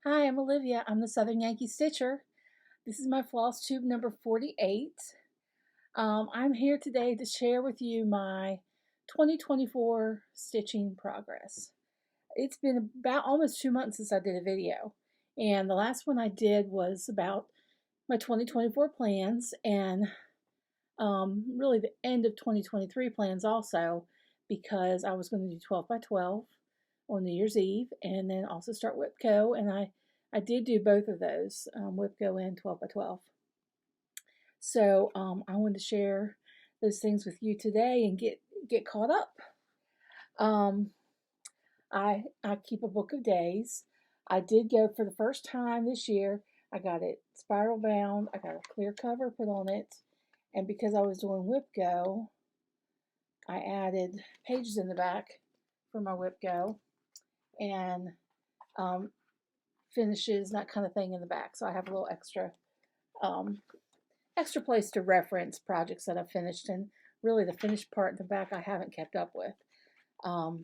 Hi, I'm Olivia. I'm the Southern Yankee Stitcher. This is my Flosstube number 48. I'm here today to share with you my 2024 stitching progress. It's been about almost 2 months since I did a video, and the last one I did was about my 2024 plans and really the end of 2023 plans also, because I was going to do 12 by 12 on New Year's Eve and then also start WIPCO, and I did do both of those, WIPCO and 12 by 12. So I wanted to share those things with you today and get caught up. I keep a book of days. I did go for the first time this year. I got it spiral bound. I got a clear cover put on it, and because I was doing WIPCO, I added pages in the back for my WIPCO and finishes, that kind of thing in the back. So I have a little extra place to reference projects that I've finished, and really the finished part in the back I haven't kept up with. I'm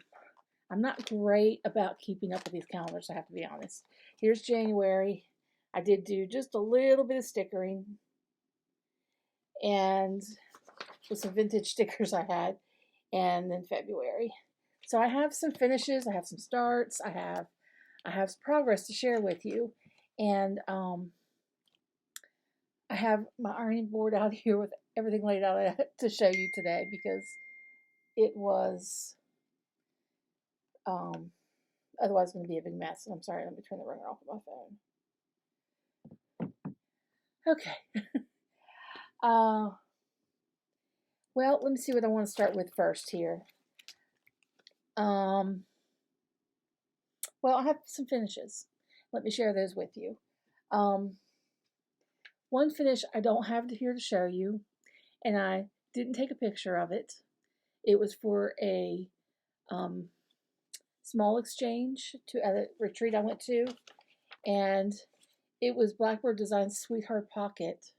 not great about keeping up with these calendars, I have to be honest. Here's January. I did do just a little bit of stickering and with some vintage stickers I had, and then February. So I have some finishes, I have some starts, I have some progress to share with you, and I have my ironing board out here with everything laid out to show you today because it was otherwise going to be a big mess. And I'm sorry, let me turn the ringer off of my phone. Okay. Well, let me see what I want to start with first here. Well, I have some finishes. Let me share those with you. One finish I don't have here to show you, and I didn't take a picture of it. It was for a small exchange at a retreat I went to, and it was Blackbird Design's Sweetheart Pocket.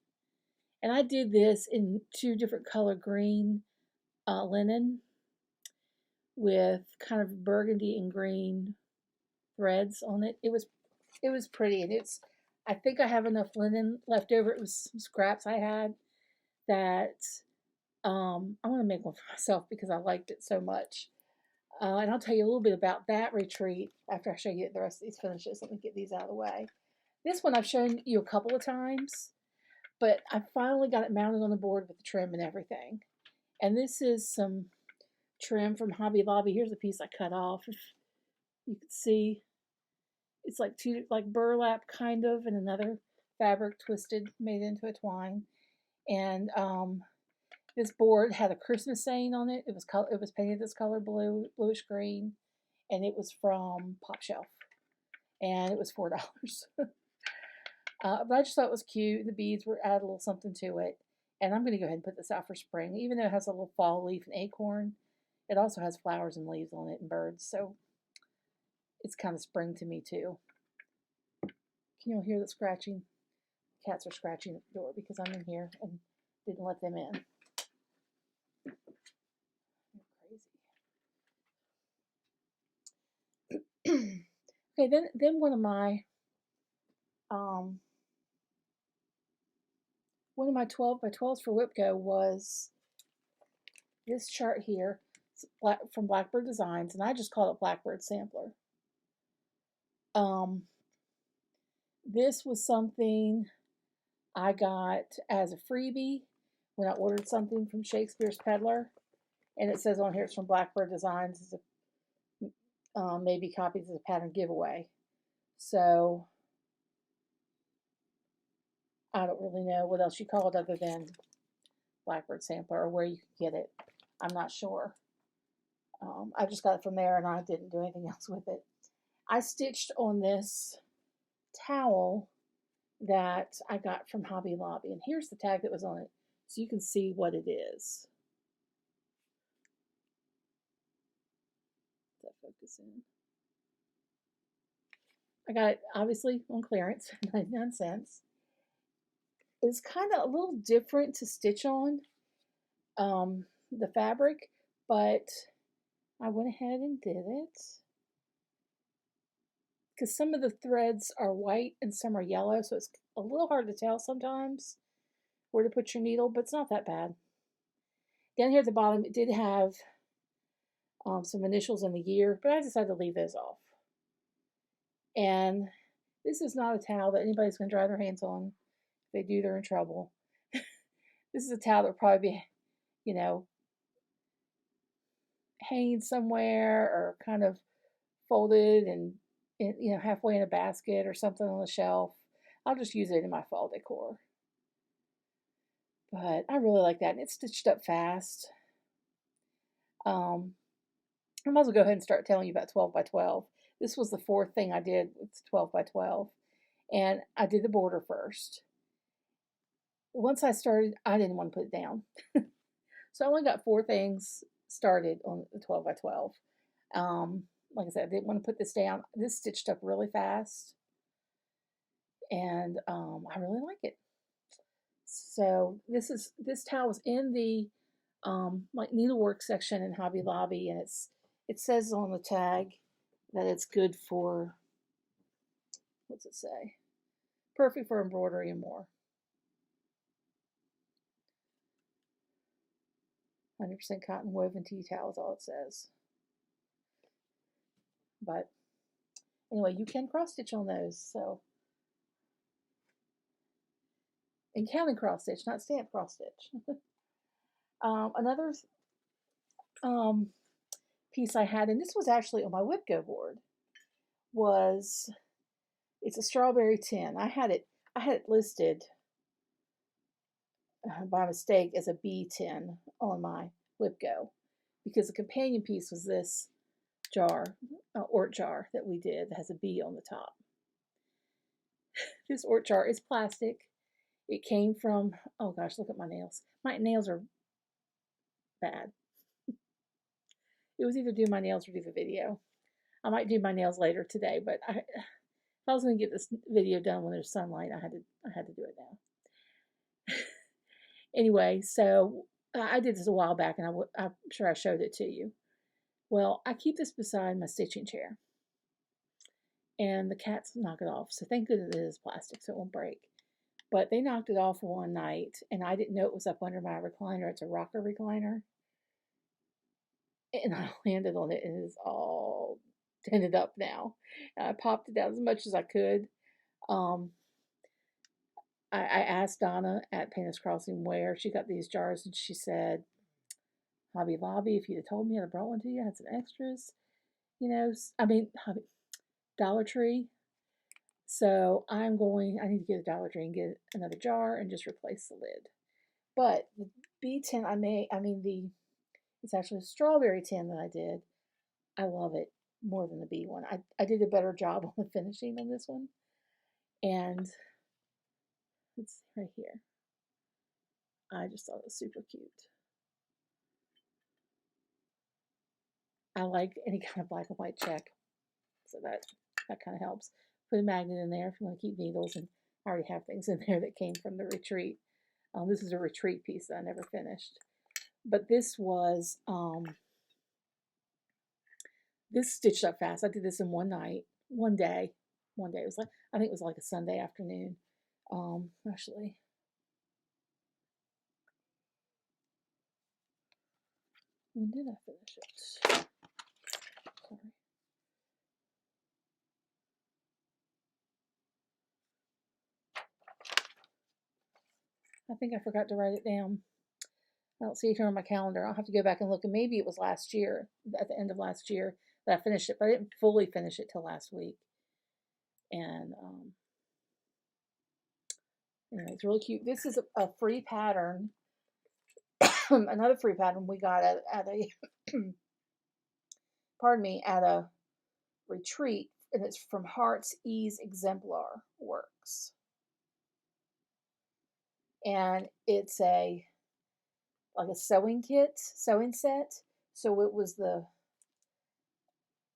And I did this in two different color green linen with kind of burgundy and green threads on it. It was pretty, and I think I have enough linen left over. It was some scraps I had that I want to make one for myself because I liked it so much. And I'll tell you a little bit about that retreat after I show you the rest of these finishes. Let me get these out of the way. This one I've shown you a couple of times, but I finally got it mounted on the board with the trim and everything. And this is some trim from Hobby Lobby. Here's a piece I cut off. If you can see, it's like burlap kind of, and another fabric twisted, made into a twine. And this board had a Christmas saying on it. It was painted this color blue, bluish green, and it was from Pop Shelf, and it was $4. But I just thought it was cute. The beads were add a little something to it, and I'm going to go ahead and put this out for spring. Even though it has a little fall leaf and acorn, it also has flowers and leaves on it and birds, so it's kind of spring to me too. Can you hear the scratching? Cats are scratching at the door because I'm in here and didn't let them in. Crazy. Okay, then one of my 12 by 12s for WIPCO was this chart here from Blackbird Designs, and I just call it Blackbird Sampler. This was something I got as a freebie when I ordered something from Shakespeare's Peddler, and it says on here it's from Blackbird Designs. It's maybe copies as a pattern giveaway. So I don't really know what else you call it other than Blackbird Sampler, or where you can get it. I'm not sure. I just got it from there, and I didn't do anything else with it. I stitched on this towel that I got from Hobby Lobby, and here's the tag that was on it, so you can see what it is. Does that focus in? I got it obviously on clearance, 99 cents. It's kind of a little different to stitch on, the fabric, but I went ahead and did it. because some of the threads are white and some are yellow, so it's a little hard to tell sometimes where to put your needle, but it's not that bad. Down here at the bottom, it did have some initials in the year, but I decided to leave those off. And this is not a towel that anybody's going to dry their hands on. If they do, they're in trouble. This is a towel that will probably be, you know, hanging somewhere or kind of folded and, you know, halfway in a basket or something on the shelf. I'll just use it in my fall decor. But I really like that, and it's stitched up fast. I might as well go ahead and start telling you about 12 by 12. This was the fourth thing I did with 12 by 12, and I did the border first. Once I started, I didn't want to put it down. So I only got 4 things started on the 12 by 12. Like I said, I didn't want to put this down. This stitched up really fast, and I really like it. So this towel was in the like needlework section in Hobby Lobby, and it says on the tag that it's good for, what's it say? Perfect for embroidery and more. 100% cotton woven tea towel is all it says. But anyway, you can cross stitch on those. So, and counting cross stitch, not stamp cross stitch. Another piece I had, and this was actually on my Whipco board, was, it's a strawberry tin. I had it listed by mistake as a bee tin on my Whipco, because the companion piece was this jar, Ort jar that we did that has a bee on the top. This Ort jar is plastic. It came from, oh gosh, look at my nails. My nails are bad. It was either do my nails or do the video. I might do my nails later today, but if I was going to get this video done when there's sunlight, I had to do it now. Anyway, so I did this a while back, and I'm sure I showed it to you. Well, I keep this beside my stitching chair, and the cats knock it off. So thank goodness it is plastic, so it won't break. But they knocked it off one night, and I didn't know it was up under my recliner. It's a rocker recliner. And I landed on it, and it is all dented up now. And I popped it out as much as I could. I asked Donna at Painter's Crossing where she got these jars, and she said, Hobby Lobby. If you'd have told me, I'd have brought one to you. I had some extras. You know, I mean, Dollar Tree. So I need to get a Dollar Tree and get another jar and just replace the lid. But the bee tin it's actually a strawberry tin that I did. I love it more than the bee one. I did a better job on the finishing on this one. And it's right here. I just thought it was super cute. I like any kind of black and white check. So that kind of helps. Put a magnet in there if you want to keep needles, and I already have things in there that came from the retreat. This is a retreat piece that I never finished. But this was, this stitched up fast. I did this in one day. It was like, I think it was like a Sunday afternoon. Actually, when did I finish it? Sorry. I think I forgot to write it down. I don't see it here on my calendar. I'll have to go back and look, and maybe it was last year, at the end of last year, that I finished it, but I didn't fully finish it till last week. And anyway, it's really cute. This is a free pattern, another free pattern we got at a, pardon me, at a retreat, and it's from Heart's Ease Exemplar Works. And it's like a sewing set. So it was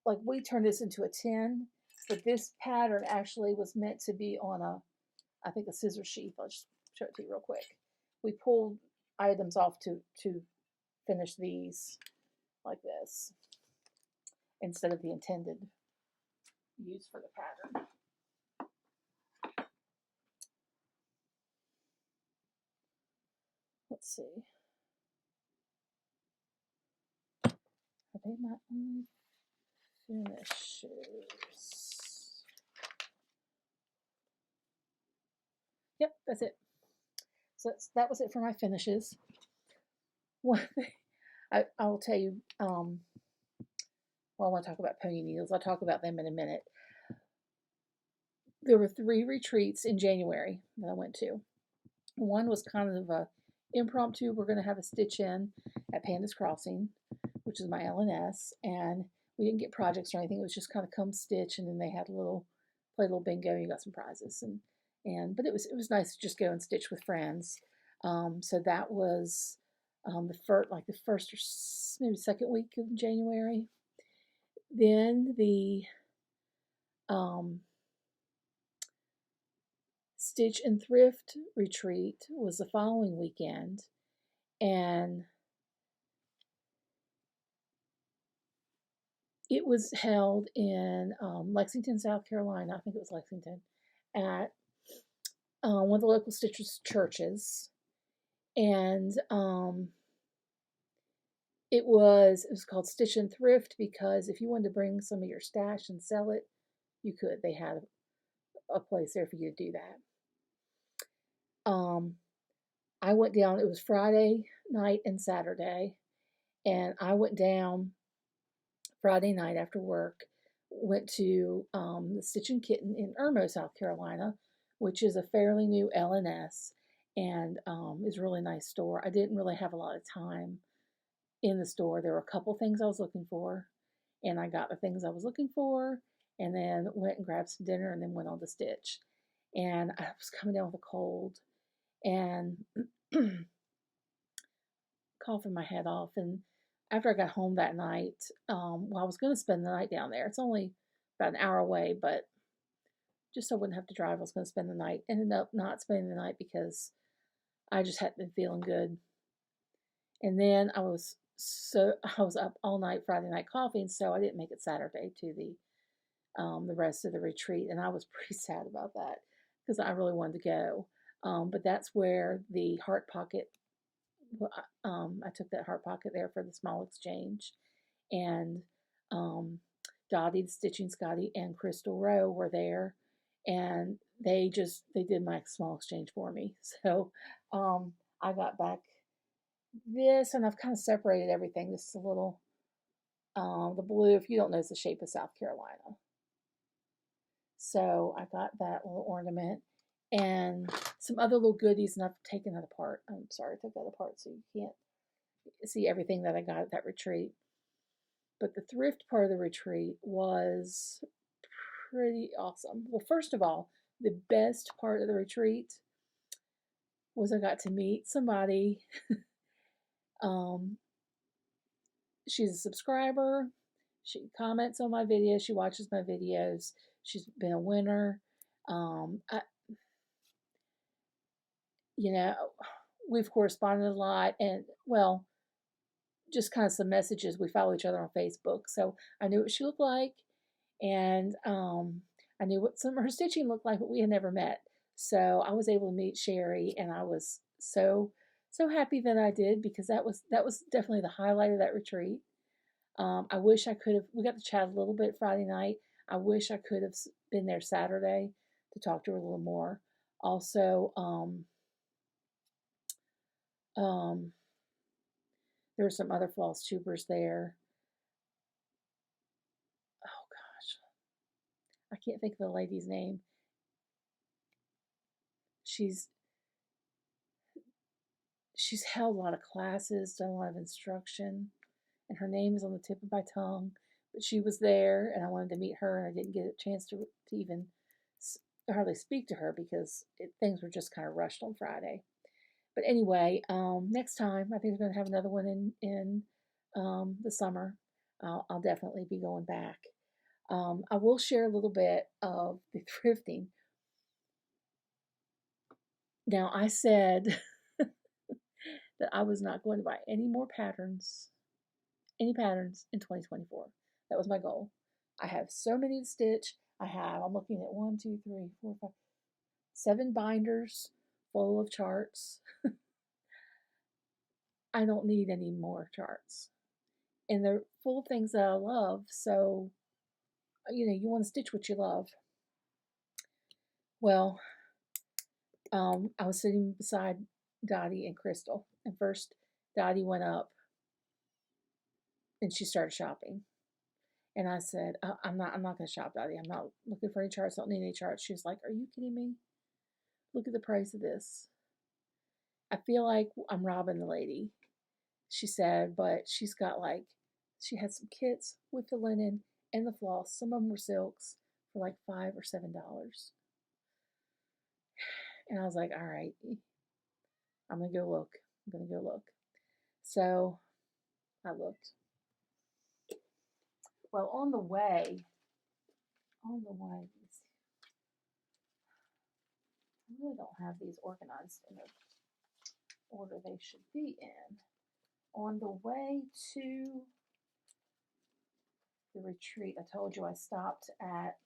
like we turned this into a tin, but this pattern actually was meant to be on I think a scissor sheath. I'll just show it to you real quick. We pulled items off to finish these like this instead of the intended use for the pattern. Let's see. Are they my only finishes? Yep, that's it. So that was it for my finishes. One thing I will tell you, well, I want to talk about pony needles. I'll talk about them in a minute. There were 3 retreats in January that I went to. One was kind of a impromptu. We're going to have a stitch in at Pandas Crossing, which is my LNS, and we didn't get projects or anything. It was just kind of come stitch, and then they had play a little bingo. You got some prizes, but it was nice to just go and stitch with friends. So that was the first or maybe second week of January. Then the Stitch and Thrift retreat was the following weekend, and it was held in Lexington, South Carolina. I think it was Lexington, at one of the local Stitchers churches, and it was called Stitch and Thrift because if you wanted to bring some of your stash and sell it, you could. They had a place there for you to do that. I went down. It was Friday night and Saturday, and I went down Friday night after work. Went to the Stitch and Kitten in Irmo, South Carolina, which is a fairly new LNS and is a really nice store. I didn't really have a lot of time in the store. There were a couple things I was looking for, and I got the things I was looking for, and then went and grabbed some dinner, and then went on to stitch. And I was coming down with a cold and coughing my head off. And after I got home that night, well, I was going to spend the night down there. It's only about an hour away, but just so I wouldn't have to drive, I was going to spend the night. Ended up not spending the night because I just hadn't been feeling good. And then I was up all night Friday night coughing, so I didn't make it Saturday to the rest of the retreat, and I was pretty sad about that because I really wanted to go. But that's where the Heart Pocket, I took that Heart Pocket there for the small exchange, and Dottie, the Stitching Scotty, and Crystal Rowe were there, and they did my small exchange for me. So I got back this, and I've kind of separated everything. This is a little, the blue, if you don't know, is the shape of South Carolina. So I got that little ornament and some other little goodies, and I've taken that apart. I'm sorry, I took that apart so you can't see everything that I got at that retreat. But the thrift part of the retreat was pretty awesome. Well, first of all, the best part of the retreat was I got to meet somebody. She's a subscriber. She comments on my videos. She watches my videos. She's been a winner. We've corresponded a lot, and well, just kind of some messages. We follow each other on Facebook, so I knew what she looked like, and I knew what some of her stitching looked like, but we had never met. So I was able to meet Sherry, and I was so happy that I did, because that was definitely the highlight of that retreat. I wish I could have. We got to chat a little bit Friday night. I wish I could have been there Saturday to talk to her a little more. Also, there were some other floss tubers there. Oh gosh, I can't think of the lady's name. She's held a lot of classes, done a lot of instruction, and her name is on the tip of my tongue. But she was there, and I wanted to meet her, and I didn't get a chance to even hardly speak to her because things were just kind of rushed on Friday. But anyway, next time, I think we're going to have another one in the summer. I'll definitely be going back. I will share a little bit of the thrifting. Now, I said that I was not going to buy any patterns in 2024. That was my goal. I have so many to stitch. I'm looking at 1, 2, 3, 4, 5, 7 binders full of charts. I don't need any more charts. And they're full of things that I love, so, you want to stitch what you love. Well, I was sitting beside Dottie and Crystal, and first Dottie went up and she started shopping. And I said, I'm not going to shop, Dottie. I'm not looking for any charts. I don't need any charts. She was like, are you kidding me? Look at the price of this. I feel like I'm robbing the lady, she said, but she's got she had some kits with the linen and the floss. Some of them were silks for like $5 or $7. And I was like, all right, I'm going to go look. So I looked. Well, on the way, I really don't have these organized in the order they should be in. On the way to the retreat, I told you I stopped at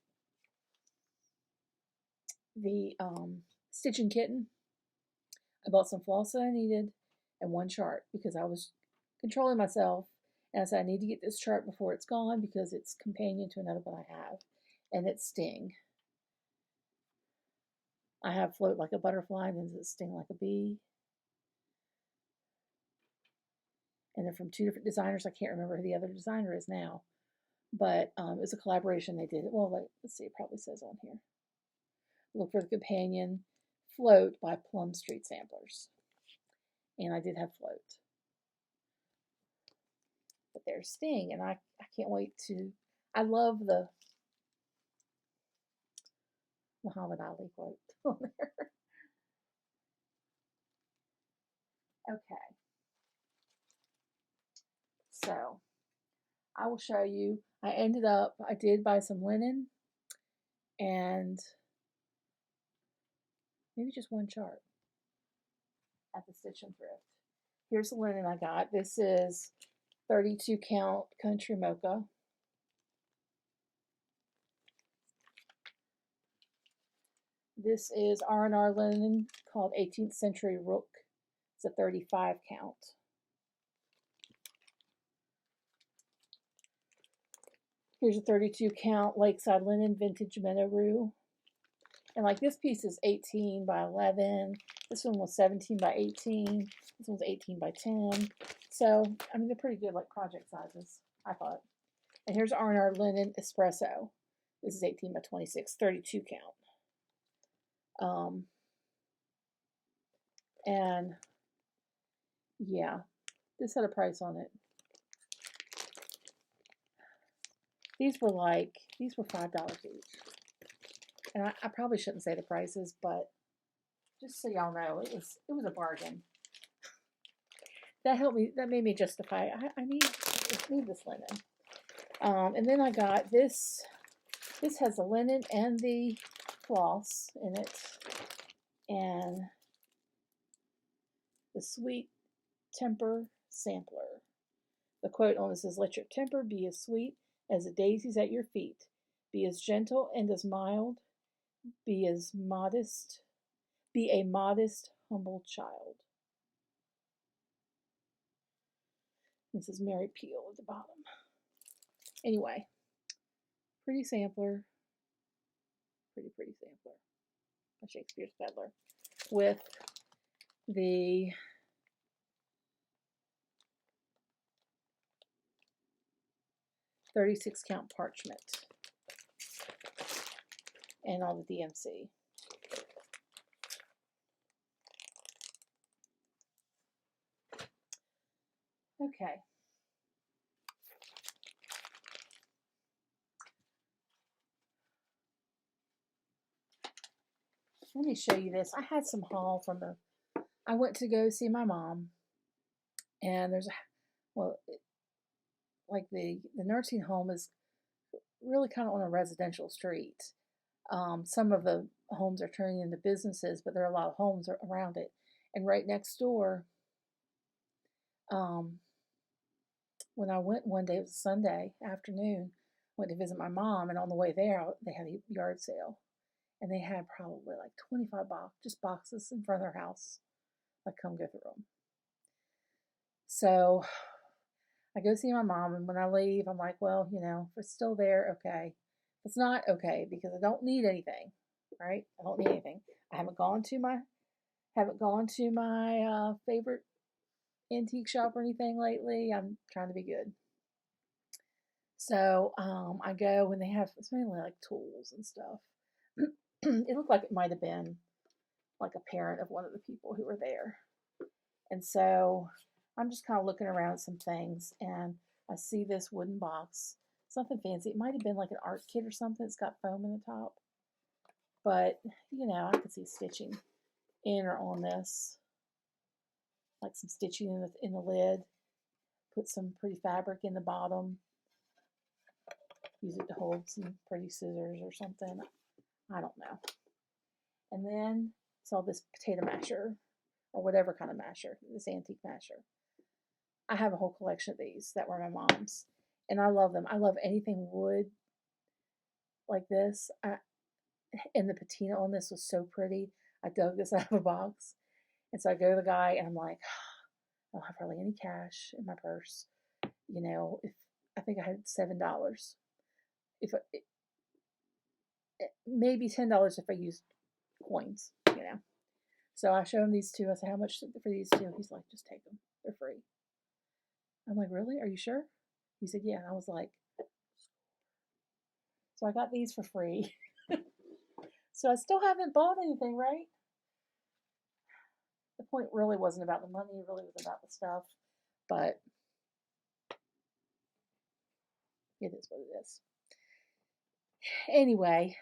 the Stitching Kitten. I bought some floss that I needed and one chart because I was controlling myself. And I said, I need to get this chart before it's gone because it's companion to another one I have, and it's Sting. I have Float Like a Butterfly, and then it's Sting Like a Bee. And they're from 2 different designers. I can't remember who the other designer is now. But it was a collaboration they did. Well, let's see, it probably says on here. Look for the companion Float by Plum Street Samplers. And I did have Float. But there's Sting, and I can't wait to... I love the Muhammad Ali quote on there. Okay. So, I will show you. I did buy some linen and maybe just one chart at the Stitch and Thrift. Here's the linen I got. This is 32 count Country Mocha. This is R&R linen called 18th Century Rook. It's a 35 count. Here's a 32 count Lakeside Linen Vintage Meadow. And like this piece is 18 by 11. This one was 17 by 18. This one's 18 by 10. So, I mean, they're pretty good, like project sizes, I thought. And here's R&R Linen Espresso. This is 18 by 26, 32 count. And yeah, this had a price on it. These were $5 each. And I probably shouldn't say the prices, but just so y'all know, it was a bargain. That helped me, that made me justify, I need this linen. And then I got this has the linen and the floss in it. And the Sweet Temper Sampler. The quote on this is, let your temper be as sweet as the daisies at your feet. Be as gentle and as mild. Be a modest, humble child. This is Mary Peel at the bottom. Anyway, pretty sampler. Pretty sampler. A Shakespeare's Peddler. With the .36 count parchment. And all the DMC. Okay. Let me show you this. I had some haul from I went to go see my mom, and there's like the nursing home is really kind of on a residential street. Some of the homes are turning into businesses, but there are a lot of homes around it. And right next door, when I went one day, it was a Sunday afternoon, went to visit my mom, and on the way there, they had a yard sale, and they had probably like 25 boxes in front of their house. Like, come go through them. So I go see my mom, and when I leave, I'm like, well, you know, if it's still there, okay. If it's not, okay, because I don't need anything, right? I don't need anything. I haven't gone to my favorite antique shop or anything lately. I'm trying to be good. So I go when they have, it's mainly like tools and stuff. It looked like it might have been like a parent of one of the people who were there. And so I'm just kind of looking around at some things, and I see this wooden box, something fancy. It might have been like an art kit or something. It's got foam in the top. But, you know, I could see stitching in or on this. Like some stitching in the lid. Put some pretty fabric in the bottom. Use it to hold some pretty scissors or something. I don't know. And then saw this potato masher, or whatever kind of masher, this antique masher. I have a whole collection of these that were my mom's, and I love them. I love anything wood like this. And the patina on this was so pretty. I dug this out of a box, and so I go to the guy, and I'm like, I don't have hardly any cash in my purse. You know, if I think I had $7. Maybe $10 if I used coins, you know. So I show him these two. I said, how much for these two? He's like, just take them. They're free. I'm like, really? Are you sure? He said, yeah. And I was like, so I got these for free. So I still haven't bought anything, right? The point really wasn't about the money. It really was about the stuff. But it is what it is. Anyway,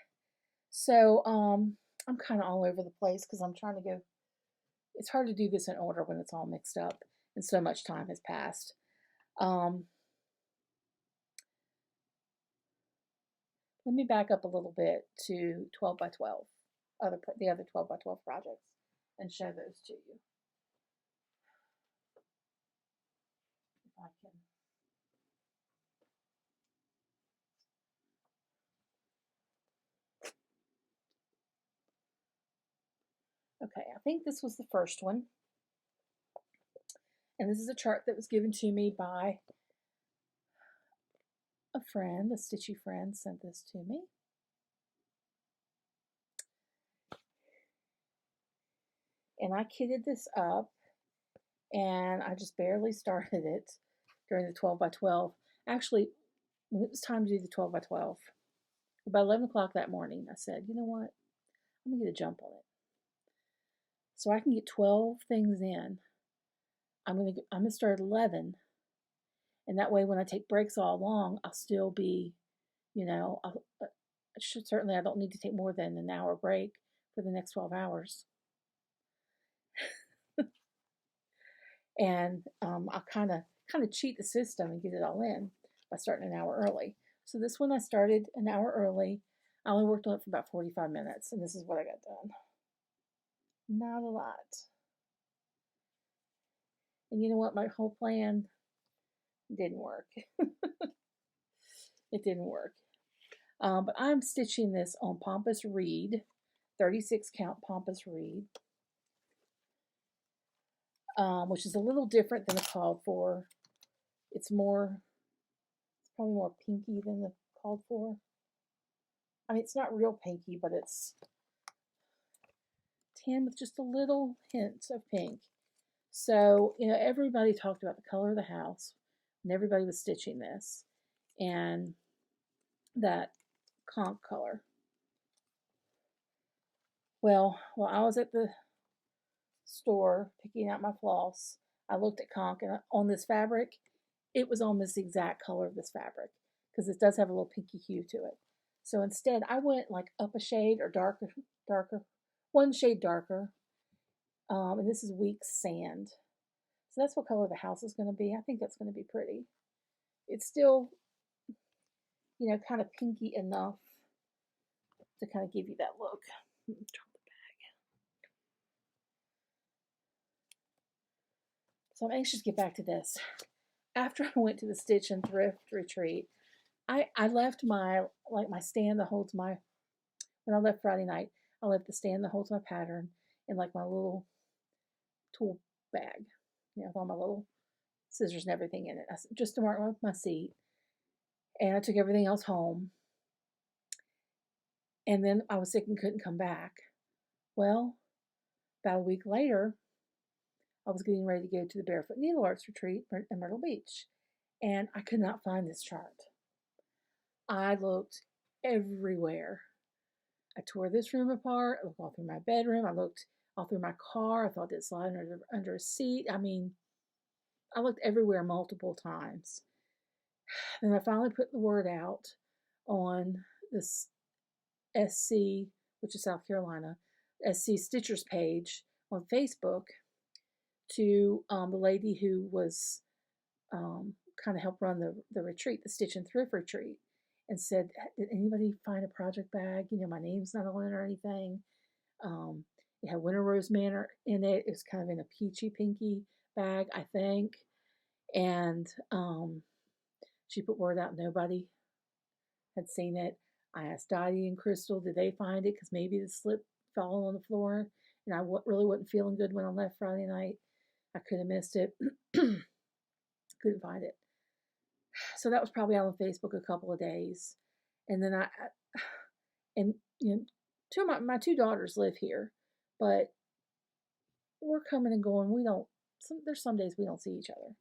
so I'm kind of all over the place because I'm trying to go. It's hard to do this in order when it's all mixed up and so much time has passed. Let me back up a little bit to 12 by 12, the other 12 by 12 projects, and show those to you. If I can. Okay, I think this was the first one. And this is a chart that was given to me by a friend, a stitchy friend sent this to me. And I kitted this up, and I just barely started it during the 12 by 12. Actually, when it was time to do the 12 by 12, about 11 o'clock that morning, I said, you know what? I'm going to get a jump on it. So I can get 12 things in. I'm going to start at 11. And that way, when I take breaks all along, I'll still be, you know, certainly I don't need to take more than an hour break for the next 12 hours. And I'll kind of cheat the system and get it all in by starting an hour early. So this one I started an hour early. I only worked on it for about 45 minutes, and this is what I got done. Not a lot. And you know what? My whole plan didn't work. It didn't work. But I'm stitching this on Pampas reed, 36 count Pampas reed, which is a little different than the called for. It's probably more pinky than the called for. I mean, it's not real pinky, but it's tan with just a little hint of pink. So, you know, everybody talked about the color of the house, and everybody was stitching this, and that conch color. Well, while I was at the store picking out my floss, I looked at conch, and on this fabric, it was almost the exact color of this fabric, because it does have a little pinky hue to it. So instead, I went like up a shade or darker, one shade darker. And this is Weak Sand. So that's what color the house is going to be. I think that's going to be pretty. It's still, you know, kind of pinky enough to kind of give you that look. Drop the bag. So I'm anxious to get back to this. After I went to the Stitch and Thrift retreat, I left my stand that holds my, when I left Friday night, I left the stand that holds my pattern in like my little tool bag, with all my little scissors and everything in it, just to mark my seat. And I took everything else home. And then I was sick and couldn't come back. Well, about a week later, I was getting ready to go to the Barefoot Needlearts retreat in Myrtle Beach, and I could not find this chart. I looked everywhere. I tore this room apart. I looked all through my bedroom. I looked all through my car. I thought it slid under a seat. I mean, I looked everywhere multiple times. Then I finally put the word out on this SC, which is South Carolina, SC Stitchers page on Facebook to the lady who was kind of helped run the retreat, the Stitch and Thrift retreat, and said, did anybody find a project bag? My name's not on it or anything. It had Winter Rose Manor in it. It was kind of in a peachy pinky bag, I think. And she put word out, nobody had seen it. I asked Dottie and Crystal, did they find it? Because maybe the slip fell on the floor, and I really wasn't feeling good when I left Friday night. I could have missed it. Couldn't find it. So that was probably out on Facebook a couple of days. And then two of my two daughters live here, but we're coming and going. There's some days we don't see each other.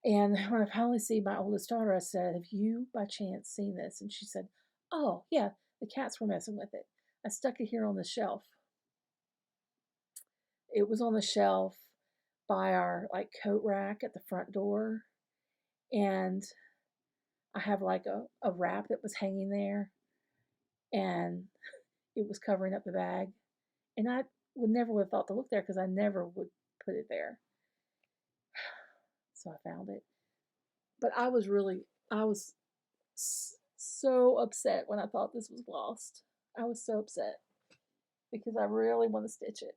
And when I finally see my oldest daughter, I said, have you by chance seen this? And she said, oh, yeah, the cats were messing with it. I stuck it here on the shelf. It was on the shelf by our coat rack at the front door. And I have a wrap that was hanging there, and it was covering up the bag. And I never would have thought to look there because I never would put it there. So I found it. But I was so upset when I thought this was lost. I was so upset because I really want to stitch it.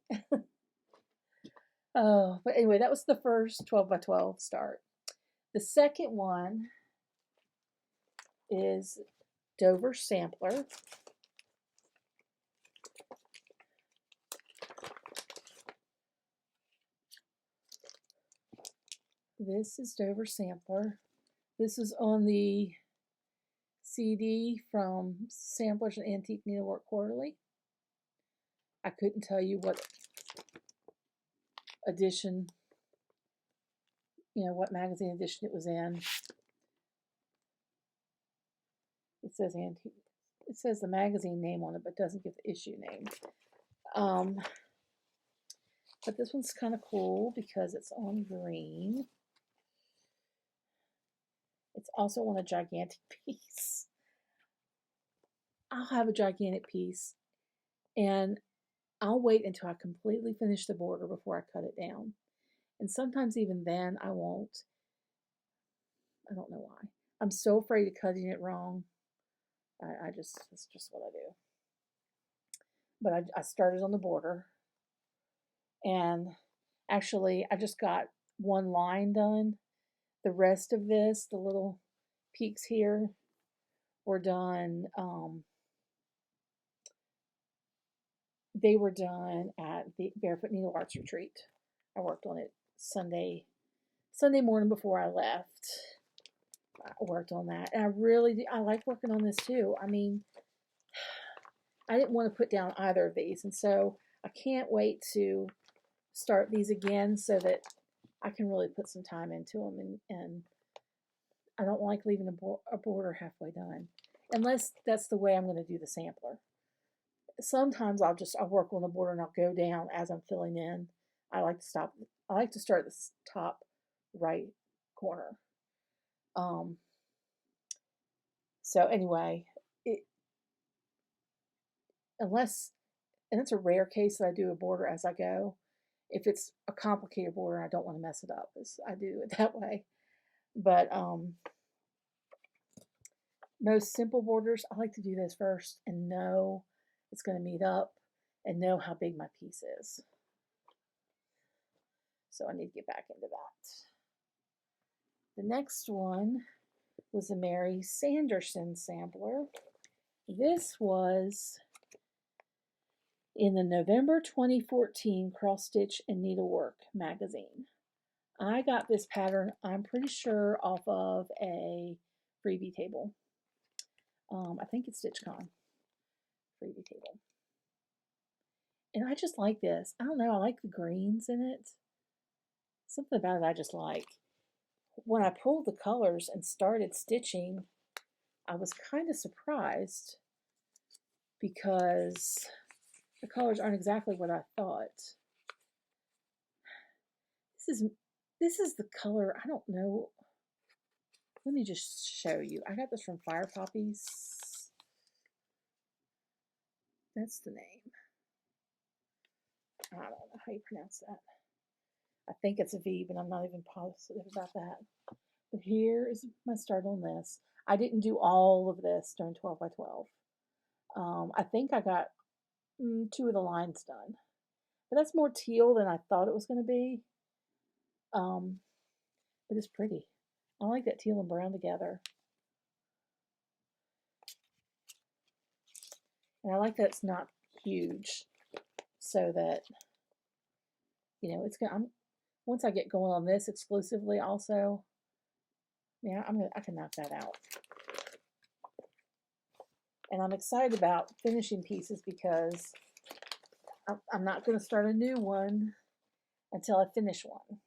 Oh, but anyway, that was the first 12 by 12 start. The second one is Dover Sampler. This is Dover Sampler. This is on the CD from Samplers and Antique Needlework Quarterly. I couldn't tell you what edition, what magazine edition it was in. It says Antique. It says the magazine name on it, but doesn't give the issue name. But this one's kind of cool because it's on green. It's also on a gigantic piece. I'll have a gigantic piece, and I'll wait until I completely finish the border before I cut it down. And sometimes even then I won't. I don't know why. I'm so afraid of cutting it wrong. It's just what I do. But I started on the border, and actually I just got one line done. The rest of this, the little peaks here, were done. They were done at the Barefoot Needlearts retreat. I worked on it Sunday morning before I left. I worked on that, and I like working on this too. I mean, I didn't want to put down either of these, and so I can't wait to start these again so that I can really put some time into them, and I don't like leaving a border halfway done, unless that's the way I'm going to do the sampler. Sometimes I'll work on the border and I'll go down as I'm filling in. I like to start the top right corner. So anyway, and it's a rare case that I do a border as I go. If it's a complicated border, I don't want to mess it up. I do it that way. But most simple borders, I like to do this first and know it's going to meet up and know how big my piece is. So I need to get back into that. The next one was a Mary Sanderson sampler. This was in the November 2014 Cross Stitch and Needlework magazine. I got this pattern, I'm pretty sure, off of a freebie table. I think it's StitchCon freebie table. And I just like this. I don't know, I like the greens in it. Something about it I just like. When I pulled the colors and started stitching, I was kind of surprised because the colors aren't exactly what I thought. This is the color, I don't know. Let me just show you. I got this from Fire Poppies. That's the name. I don't know how you pronounce that. I think it's a V, but I'm not even positive about that. But here is my start on this. I didn't do all of this during 12 by 12. I think I got 2 of the lines done. But that's more teal than I thought it was going to be. But it's pretty. I like that teal and brown together. And I like that it's not huge, so that, you know, it's gonna. Once I get going on this exclusively, also, yeah, I can knock that out. And I'm excited about finishing pieces because I'm not going to start a new one until I finish one.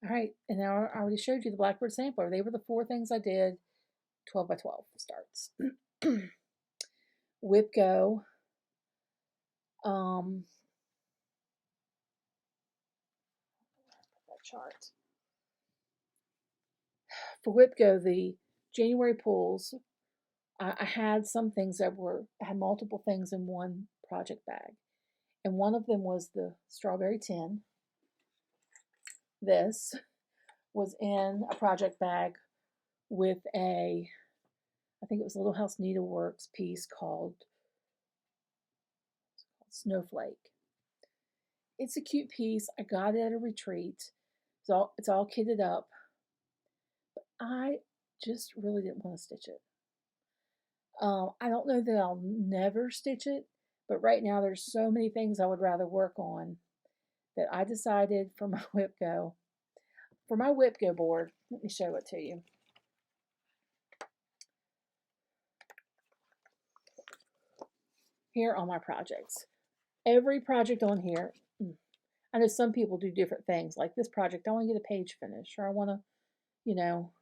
All right, and now I already showed you the Blackbird Sampler. They were the 4 things I did 12 by 12 starts. Whip Go. That chart. For Whip Go, the January pulls, I had some things that I had multiple things in one project bag. And one of them was the strawberry tin. This was in a project bag with I think it was a Little House Needleworks piece called Snowflake. It's a cute piece. I got it at a retreat. It's all kitted up. But I just really didn't want to stitch it. I don't know that I'll never stitch it, but right now there's so many things I would rather work on that I decided for my Whip Go. For my Whip Go board, let me show it to you. Here are my projects. Every project on here, I know some people do different things. Like this project, I want to get a page finished, or I want to, you know,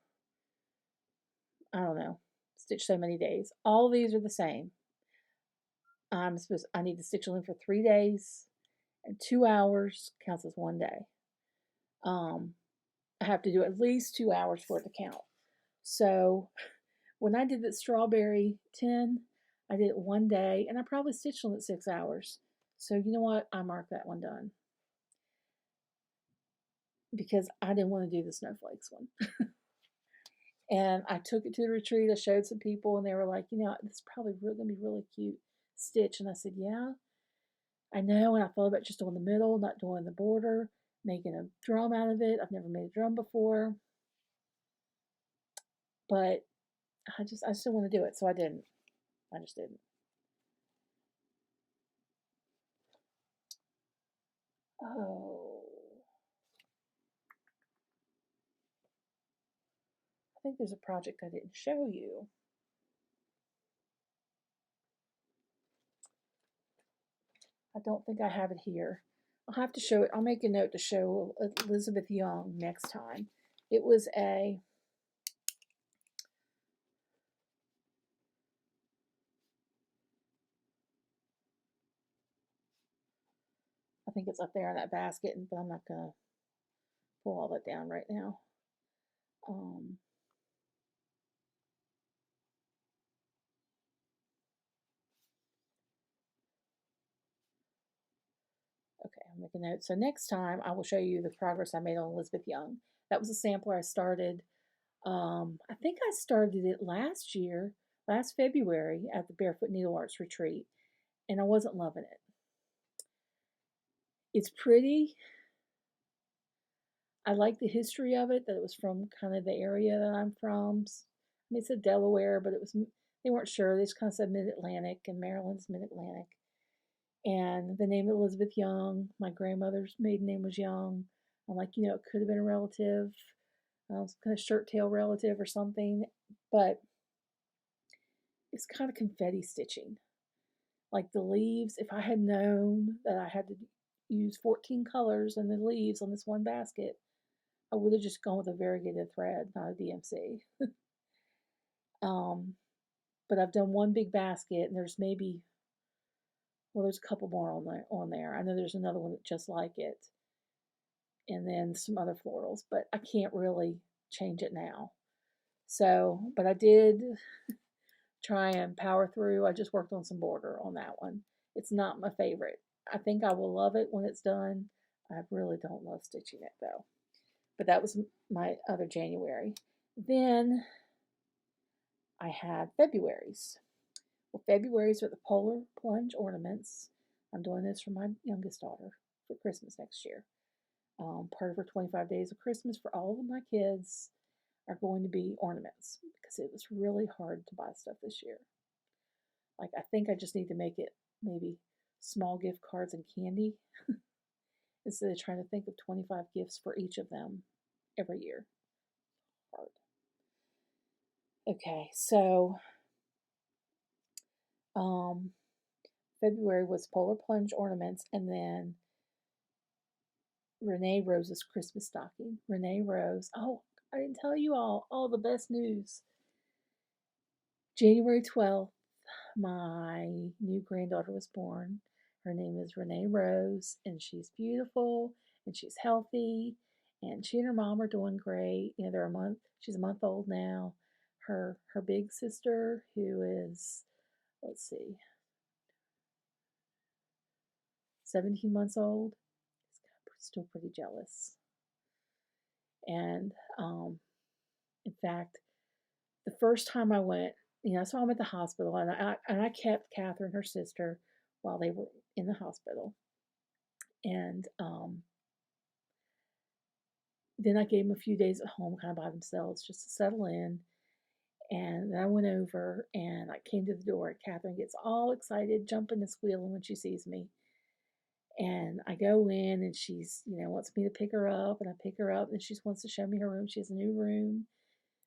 I don't know, stitch so many days. All of these are the same. I need to stitch them for 3 days, and 2 hours counts as 1 day. I have to do at least 2 hours for it to count. So when I did the strawberry tin, I did it 1 day, and I probably stitched on it 6 hours. So you know what? I marked that one done. Because I didn't want to do the snowflakes one. And I took it to the retreat. I showed some people, and they were like, you know, this is probably going to be really cute stitch. And I said, yeah, I know. And I thought about just doing the middle, not doing the border, making a drum out of it. I've never made a drum before. But I just didn't want to do it, so I didn't. I just didn't. Oh. I think there's a project I didn't show you. I don't think I have it here. I'll have to show it. I'll make a note to show Elizabeth Young next time. It was I think it's up there in that basket, but I'm not going to pull all that down right now. Okay, I'll make a note. So next time I will show you the progress I made on Elizabeth Young. That was a sampler I started. I think I started it last February at the Barefoot Needle Arts retreat, and I wasn't loving it. It's pretty. I like the history of it, that it was from kind of the area that I'm from. I mean, it said Delaware, but it was, they weren't sure. They just kind of said Mid-Atlantic, and Maryland's Mid-Atlantic. And the name Elizabeth Young, my grandmother's maiden name was Young. I'm like, it could have been a relative, some kind of shirt tail relative or something, but it's kind of confetti stitching. Like the leaves, if I had known that I had to use 14 colors in the leaves on this one basket, I would have just gone with a variegated thread, not a DMC. But I've done one big basket, and there's maybe, well, there's a couple more on there. I know there's another one that's just like it, and then some other florals, but I can't really change it now. So, but I did try and power through. I just worked on some border on that one. It's not my favorite. I think I will love it when it's done. I really don't love stitching it though. But that was my other January. Then I had February's. Well, February's are the Polar Plunge ornaments. I'm doing this for my youngest daughter for Christmas next year. Part of her 25 days of Christmas for all of my kids are going to be ornaments, because it was really hard to buy stuff this year. Like, I think I just need to make it maybe small gift cards and candy instead of trying to think of 25 gifts for each of them every year. Hard. Okay, so February was Polar Plunge ornaments, and then Renee Rose's Christmas stocking. Renee Rose. Oh, I didn't tell you all the best news. January 12th, my new granddaughter was born. Her name is Renee Rose, and she's beautiful, and she's healthy, and she and her mom are doing great. She's a month old now. Her big sister, who is, let's see, 17 months old, is still pretty jealous. And in fact, the first time I went, I saw them at the hospital, and I kept Catherine, her sister, while they were in the hospital. And then I gave them a few days at home, kind of by themselves, just to settle in. And then I went over, and I came to the door, and Catherine gets all excited, jumping and squealing when she sees me. And I go in, and she's, wants me to pick her up, and I pick her up, and she wants to show me her room. She has a new room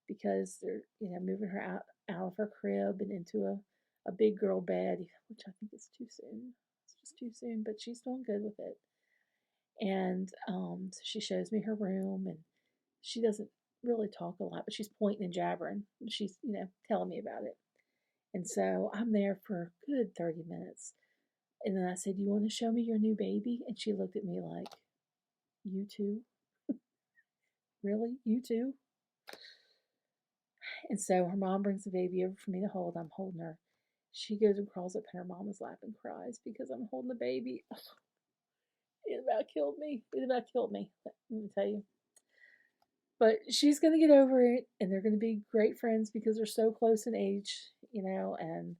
because they're, moving her out of her crib and into a big girl bed, which I think is too soon. It's just too soon, but she's doing good with it. And so she shows me her room, and she doesn't really talk a lot, but she's pointing and jabbering. She's, telling me about it. And so I'm there for a good 30 minutes. And then I said, "You want to show me your new baby?" And she looked at me like, "You too? Really? You too?" And so her mom brings the baby over for me to hold. I'm holding her. She goes and crawls up in her mama's lap and cries because I'm holding the baby. Ugh, it about killed me. It about killed me. Let me tell you. But she's going to get over it, and they're going to be great friends because they're so close in age, and,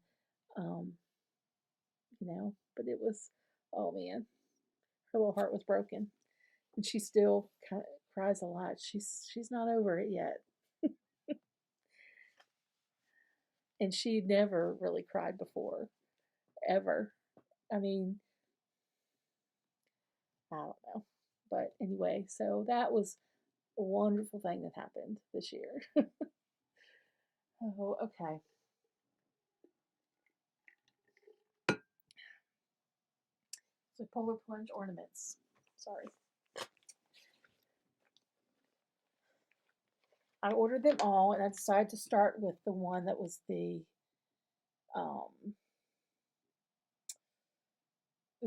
but it was, oh man, her little heart was broken. And she still kind of cries a lot. She's not over it yet. And she never really cried before, ever. I mean, I don't know. But anyway, so that was a wonderful thing that happened this year. Oh, okay. So Polar Plunge ornaments. Sorry. I ordered them all, and I decided to start with the one that was this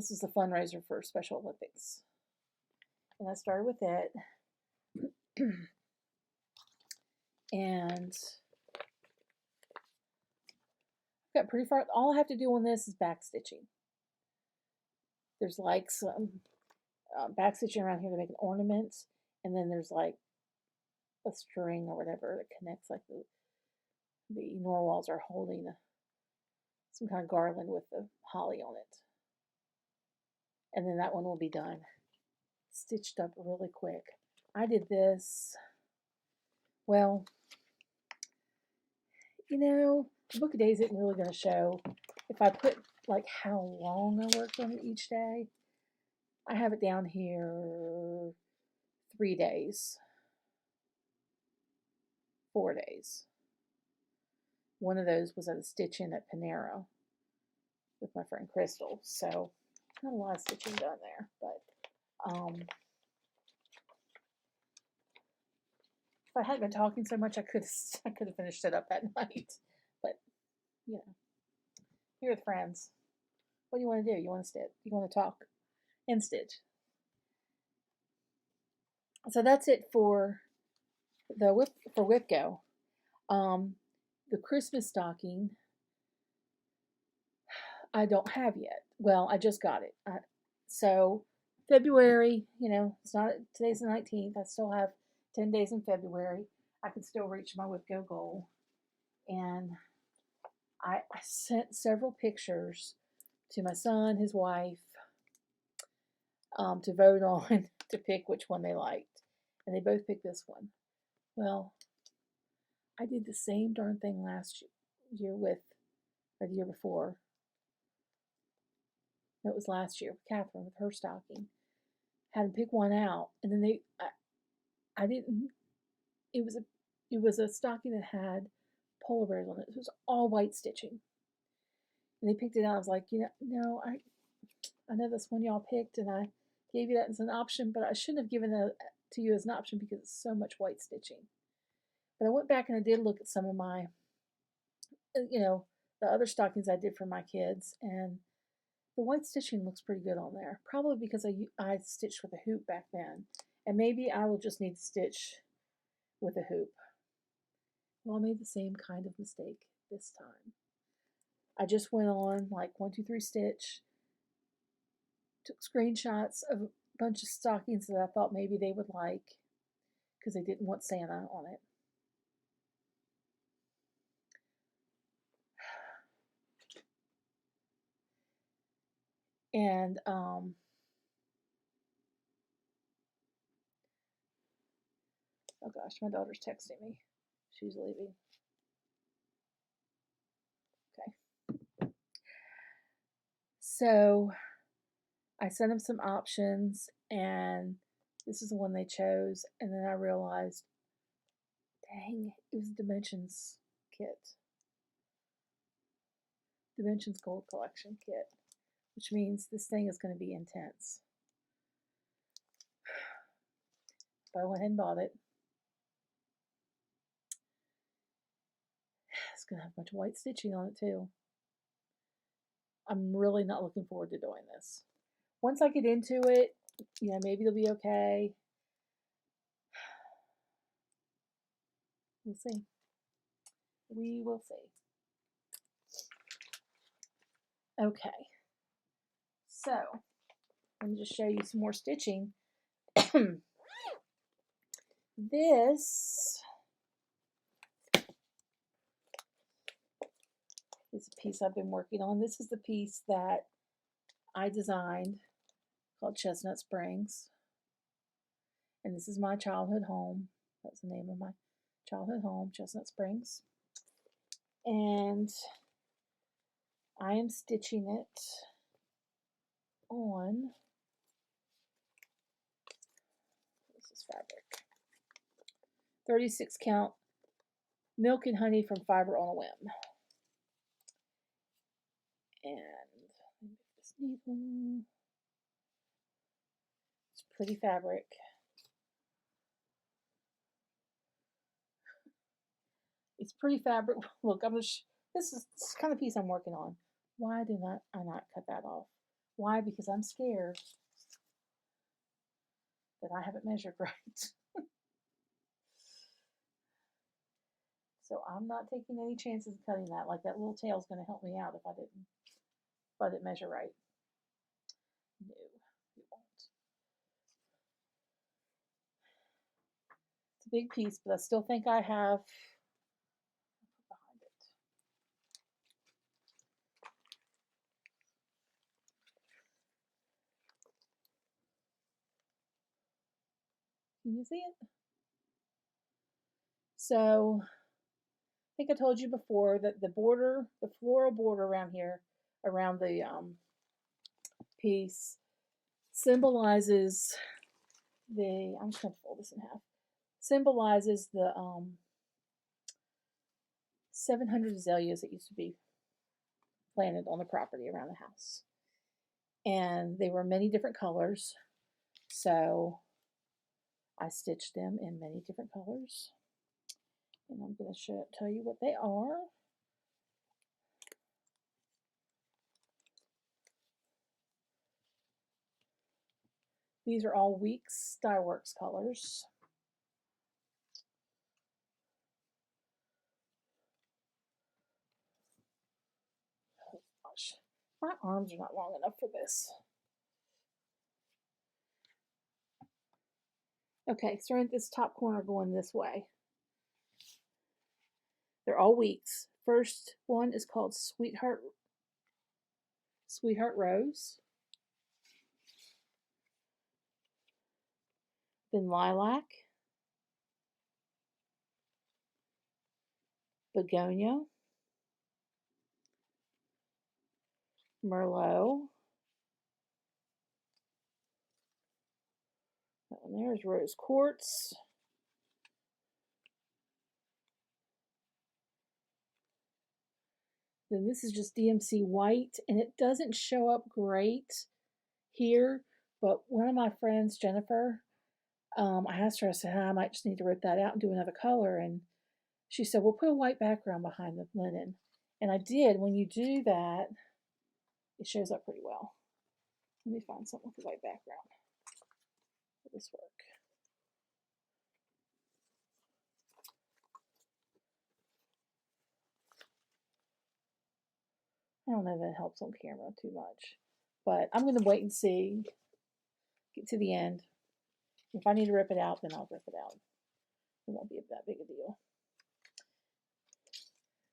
is the fundraiser for Special Olympics. And I started with it. And got pretty far. All I have to do on this is back stitching. There's like some back stitching around here to make an ornament, and then there's like a string or whatever that connects, like the narwhals are holding some kind of garland with the holly on it. And then that one will be done. Stitched up really quick. I did this, well, you know, the Book of Days isn't really going to show. If I put like how long I worked on it each day, I have it down here 3 days, 4 days. One of those was at a stitch-in at Panera with my friend Crystal. So not a lot of stitching done there, but if I hadn't been talking so much, I could have finished it up that night. But you know, you're with friends. What do you want to do? You want to stitch? You want to talk and stitch? So that's it for the WIPGO. The Christmas stocking I don't have yet. Well, I just got it. So February, you know, it's not today's the 19th. I still have 10 days in February. I can still reach my WIPGO goal. And I sent several pictures to my son, his wife, to vote on to pick which one they liked. And they both picked this one. Well, I did the same darn thing last year or the year before. It was last year with Catherine with her stocking. Had them pick one out, and then I didn't. It was a stocking that had polar bears on it. It was all white stitching, and they picked it out. I was like, no, I know this one y'all picked, and I gave you that as an option, but I shouldn't have given that to you as an option because it's so much white stitching. But I went back and I did look at some of my, the other stockings I did for my kids, and the white stitching looks pretty good on there. Probably because I stitched with a hoop back then. And maybe I will just need to stitch with a hoop. Well, I made the same kind of mistake this time. I just went on like 1, 2, 3 stitch, took screenshots of a bunch of stockings that I thought maybe they would like because they didn't want Santa on it. And oh gosh, my daughter's texting me. She's leaving. Okay. So I sent them some options, and this is the one they chose. And then I realized, dang, it was Dimensions kit. Dimensions Gold Collection kit, which means this thing is going to be intense. But I went ahead and bought it. It's going to have a bunch of white stitching on it too. I'm really not looking forward to doing this. Once I get into it, maybe it'll be okay. We'll see. We will see. Okay. So, let me just show you some more stitching. This is a piece I've been working on. This is the piece that I designed called Chestnut Springs. And this is my childhood home. That's the name of my childhood home, Chestnut Springs. And I am stitching it on, this is fabric, 36 count Milk and Honey from Fiber on a Whim. And this needle. It's pretty fabric. It's pretty fabric. Look, this is the kind of piece I'm working on. Why do I not cut that off? Why? Because I'm scared that I haven't measured right. So I'm not taking any chances of cutting that. Like that little tail is going to help me out if I didn't measure right. No, it won't. It's a big piece, but I still think I have behind it. Can you see it? So I think I told you before that the border, the floral border around here, around the piece, symbolizes the, I'm just going to fold this in half, symbolizes the 700 azaleas that used to be planted on the property around the house. And they were many different colors, so I stitched them in many different colors. And I'm going to tell you what they are. These are all Weeks Styleworks colors. Oh gosh, my arms are not long enough for this. Okay, starting at this top corner going this way. They're all Weeks. First one is called Sweetheart Rose. Then Lilac. Begonia. Merlot. That one there is Rose Quartz. Then this is just DMC White, and it doesn't show up great here, but one of my friends, Jennifer, I asked her, I said, I might just need to rip that out and do another color, and she said, well, put a white background behind the linen. And I did. When you do that, it shows up pretty well. Let me find something with a white background. Will this work? I don't know if it helps on camera too much, but I'm going to wait and see, get to the end. If I need to rip it out, then I'll rip it out. It won't be that big a deal.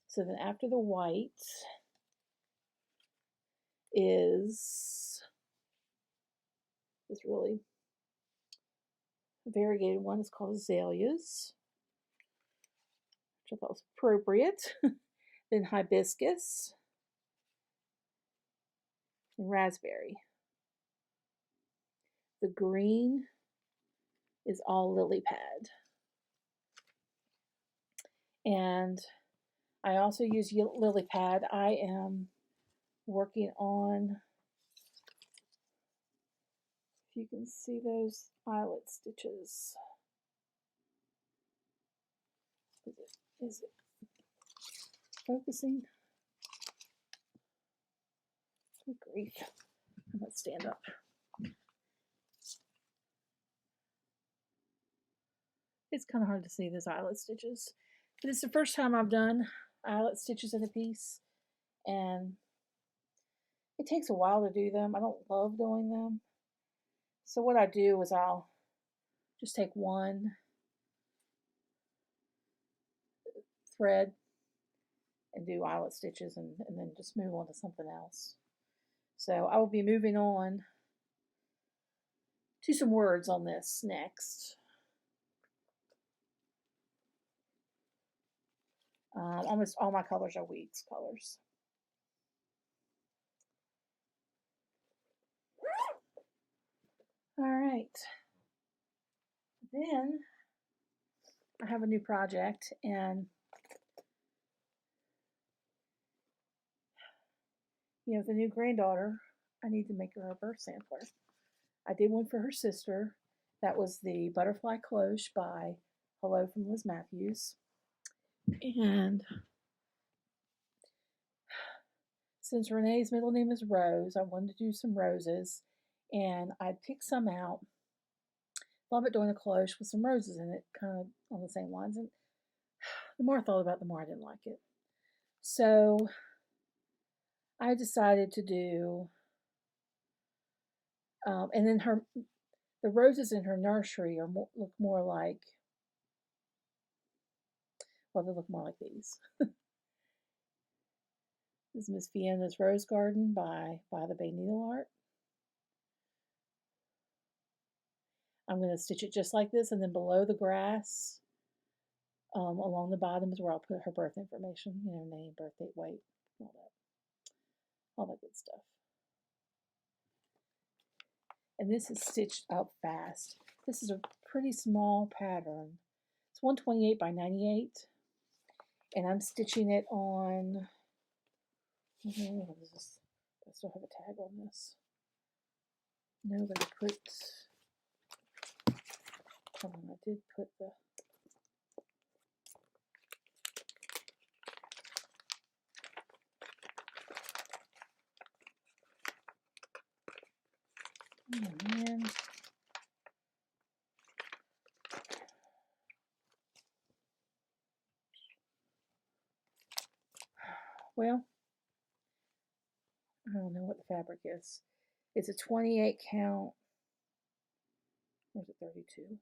So then after the white is this really variegated one. It's called Azaleas, which I thought was appropriate. Then Hibiscus and Raspberry. The green is all Lily Pad. And I also use Lily Pad. I am working on, if you can see those eyelet stitches. Is it focusing? Good grief. Let's stand up. It's kind of hard to see those eyelet stitches, but it's the first time I've done eyelet stitches in a piece, and it takes a while to do them. I don't love doing them. So what I do is I'll just take one thread and do eyelet stitches and then just move on to something else. So I will be moving on to some words on this next. Almost all my colors are Weeks colors. All right. Then I have a new project, and with the new granddaughter, I need to make her a birth sampler. I did one for her sister. That was the Butterfly Cloche by Hello from Liz Matthews. And since Renee's middle name is Rose, I wanted to do some roses, and I picked some out. Thought about doing a cloche with some roses in it, kind of on the same lines. And the more I thought about it, the more I didn't like it. So I decided to do, and then the roses in her nursery look more like, well, they look more like these. This is Miss Fiona's Rose Garden by the Bay Needleart. I'm going to stitch it just like this, and then below the grass, along the bottom is where I'll put her birth information, you know, name, birth date, weight, all that good stuff. And this is stitched up fast. This is a pretty small pattern. It's 128 by 98, and I'm stitching it on, what is this? I still have a tag on this. No, but I put, hold on, I did put the, oh man. Well, I don't know what the fabric is. It's a 28 count, or is it 32?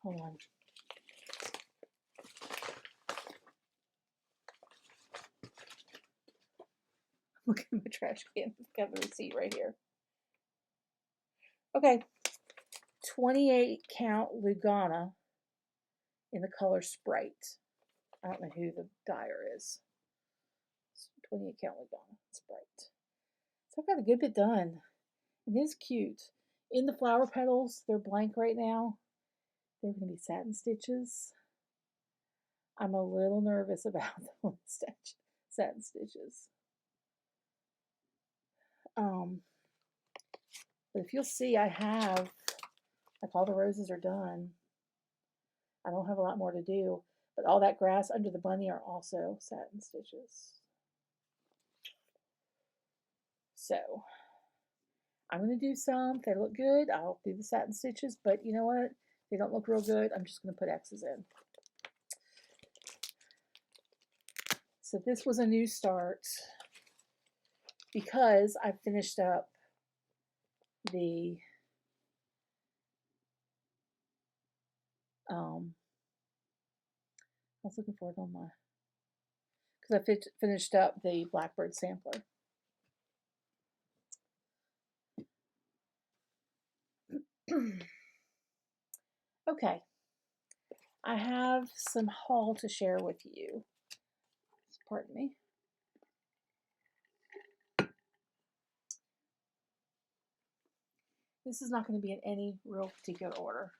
Hold on. Look at my trash can. I've got the receipt right here. Okay. 28 count Lugana in the color Sprite. I don't know who the dyer is. 28 count Lugana Sprite. So I've got a good bit done. It is cute. In the flower petals, they're blank right now. They're going to be satin stitches. I'm a little nervous about the satin stitches. But if you'll see, I have, like, all the roses are done. I don't have a lot more to do, but all that grass under the bunny are also satin stitches. So I'm going to do some. If they look good, I'll do the satin stitches, but you know what? If they don't look real good, I'm just going to put X's in. So this was a new start because I finished up the I was looking for it on my, because I finished up the Blackbird Sampler. Okay, I have some haul to share with you. Pardon me. This is not going to be in any real particular order.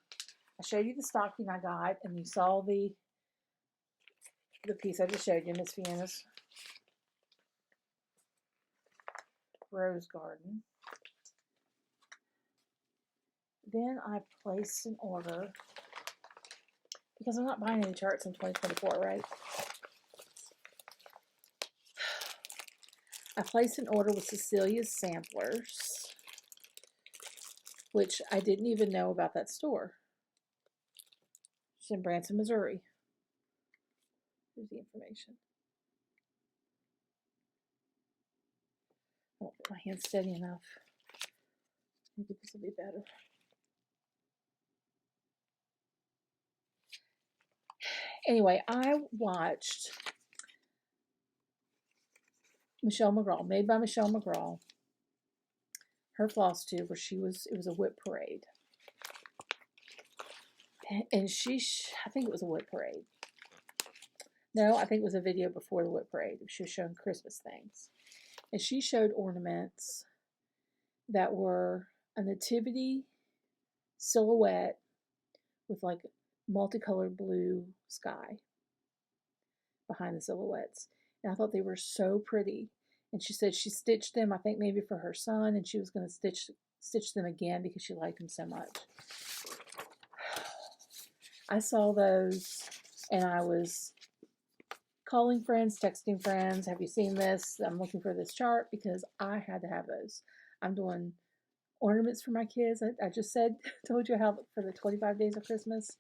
I showed you the stocking I got, and you saw the piece I just showed you, Miss Fiona's Rose Garden. Then I placed an order, because I'm not buying any charts in 2024, right? I placed an order with Cecilia's Samplers, which I didn't even know about that store. It's in Branson, Missouri. Here's the information. I won't get my hand steady enough. Maybe this will be better. Anyway, I watched Michelle McGraw, made by Michelle McGraw, her Flosstube, where it was a whip parade. And I think it was a whip parade. No, I think it was a video before the whip parade. She was showing Christmas things. And she showed ornaments that were a nativity silhouette with like multicolored blue sky behind the silhouettes. And I thought they were so pretty. And she said she stitched them, I think maybe for her son, and she was going to stitch them again because she liked them so much. I saw those, and I was calling friends, texting friends, have you seen this? I'm looking for this chart because I had to have those. I'm doing ornaments for my kids. I just told you how for the 25 days of Christmas.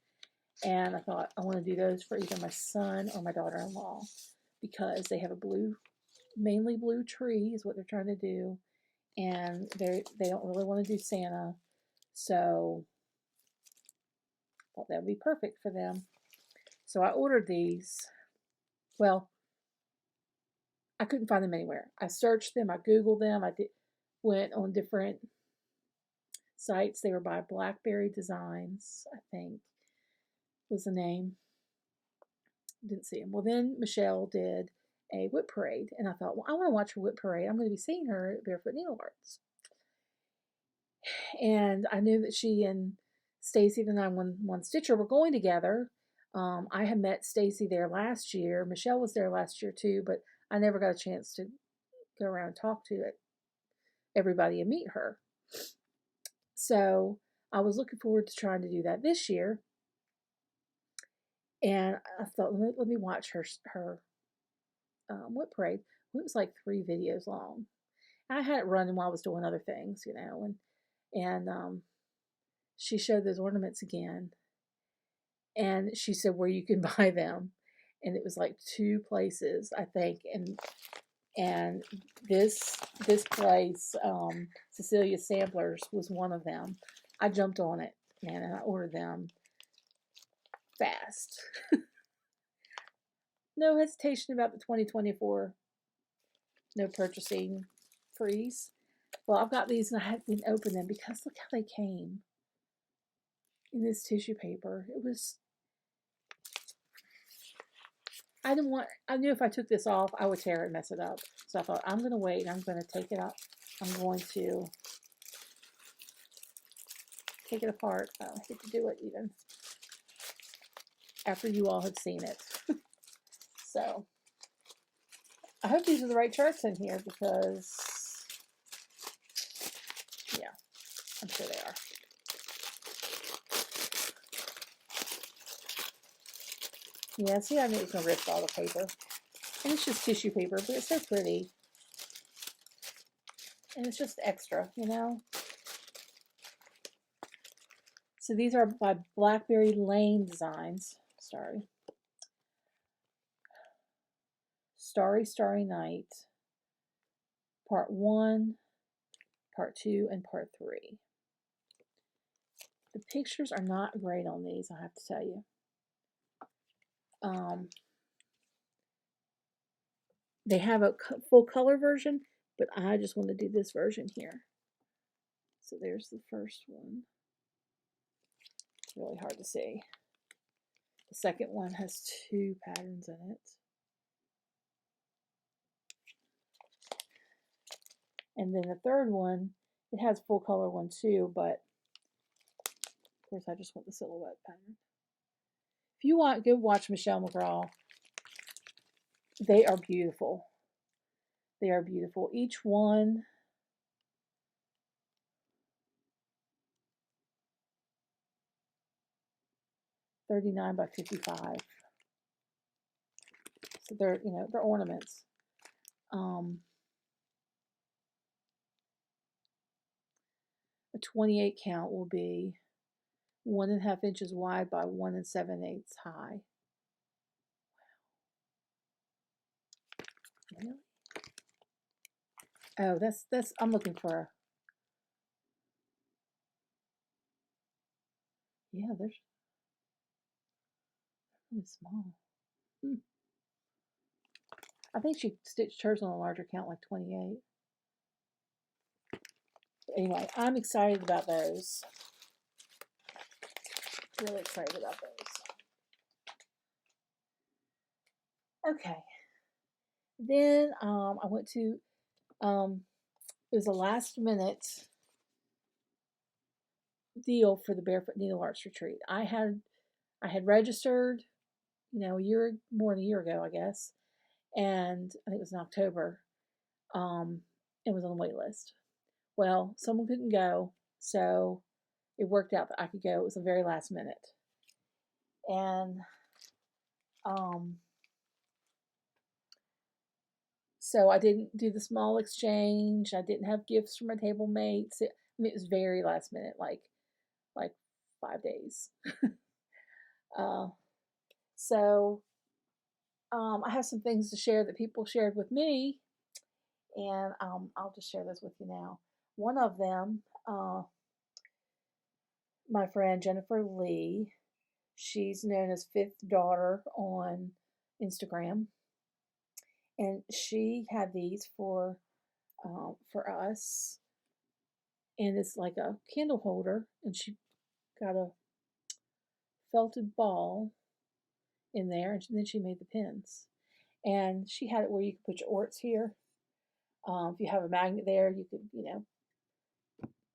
And I thought I want to do those for either my son or my daughter-in-law because they have a mainly blue tree is what they're trying to do. And they don't really want to do Santa. So I thought that would be perfect for them. So I ordered these. Well, I couldn't find them anywhere. I searched them, I Googled them, went on different sites. They were by Blackberry Designs, I think was the name. Didn't see them. Well, then Michelle did a whip parade, and I thought, well, I want to watch her whip parade. I'm going to be seeing her at Barefoot Needlearts. And I knew that she and Stacy, the 911 Stitcher, were going together. I had met Stacy there last year. Michelle was there last year too, but I never got a chance to go around and talk to everybody and meet her. So I was looking forward to trying to do that this year. And I thought, let me watch her whip parade. It was like 3 videos long. I had it running while I was doing other things, you know, and she showed those ornaments again, and she said where you can buy them, and it was like 2 places, I think, and this place, Cecilia's Samplers, was one of them. I jumped on it, man, and I ordered them fast. No hesitation about the 2024 no purchasing freeze. Well, I've got these and I didn't open them because look how they came in this tissue paper. It was, I knew if I took this off, I would tear it and mess it up. So I thought, I'm going to wait. I'm going to take it up. I'm going to take it apart. I hate to do it even after you all have seen it. So I hope these are the right charts in here because, yeah, I'm sure they are. Yeah, see, I knew it was going to rip all the paper. And it's just tissue paper, but it's so pretty. And it's just extra, you know? So these are by Blackberry Lane Designs. Sorry. Starry, Starry Night. Part 1, Part 2, and Part 3. The pictures are not great on these, I have to tell you. They have a full color version, but I just want to do this version here. So there's the first one. It's really hard to see. The second one has 2 patterns in it. And then the third one, it has full color one too, but of course I just want the silhouette pattern. If you want, go watch Michelle McGraw. They are beautiful. They are beautiful. Each one $39 by $55. So they're, you know, they're ornaments. A 28 count will be 1.5 inches wide by 1 7/8 high. Wow. Really? Oh, that's I'm looking for a, yeah, they're really small. I think she stitched hers on a larger count, like 28. Anyway, I'm excited about those. Really excited about those. Okay. Then I went to, it was a last minute deal for the Barefoot Needlearts retreat. I had registered, you know, more than a year ago, I guess, and I think it was in October. It was on the wait list. Well, someone couldn't go, so it worked out that I could go. It was the very last minute, and so I didn't do the small exchange. I didn't have gifts for my table mates. I mean, it was very last minute, like 5 days. So I have some things to share that people shared with me, and I'll just share those with you now. One of them, my friend Jennifer Lee, she's known as Fifth Daughter on Instagram, And she had these for us, and it's like a candle holder, and she got a felted ball in there, and then she made the pins. And she had it where you could put your orts here. If you have a magnet there, you could,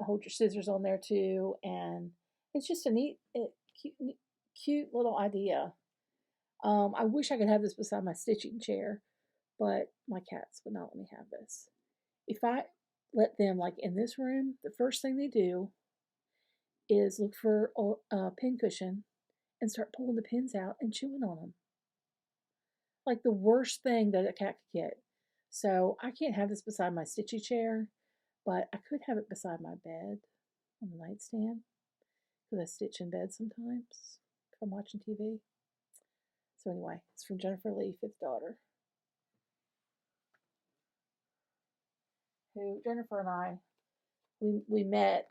hold your scissors on there too. And it's just a neat, cute little idea. I wish I could have this beside my stitching chair, but my cats would not let me have this. If I let them, like in this room, the first thing they do is look for a pin cushion and start pulling the pins out and chewing on them. Like the worst thing that a cat could get. So I can't have this beside my stitchy chair, but I could have it beside my bed on the nightstand, because I stitch in bed sometimes if I'm watching TV. So anyway, it's from Jennifer Lee, fifth daughter. Who Jennifer and I, we met